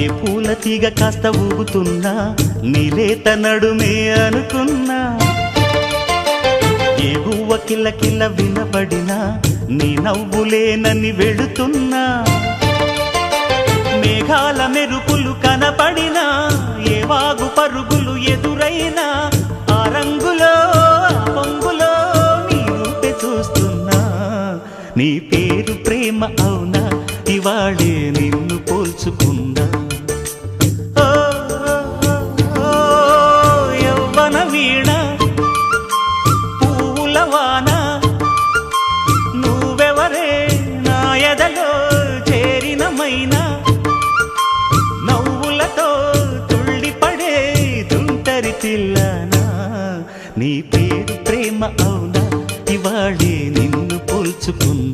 ఏ పూల తీగ కాస్త ఊగుతున్నా నీలేత నడుమే అనుకున్నా ఏ గువ్వ కిల్ల కిల్ల వినబడినా నీ నవ్వులేనని వెళుతున్నా మేఘాల మెరుపులు కనపడినా ఏ వాగు పరుగులు ఎదురైనా ఆ రంగులో పొంగులో నీ రూపే చూస్తున్నా నీ పేరు ప్రేమ అవునా ఇవాళే నిన్ను పోల్చుకున్నా యవ్వన వీణ పూల వాన నువ్వెవరే నా ఎదలో చేరిన మైనా నవ్వులతో తుళ్ళిపడే తుంటరి పిల్లనా నీ పేరు ప్రేమ అవునా ఇవాళే నిన్ను పోల్చుకున్నా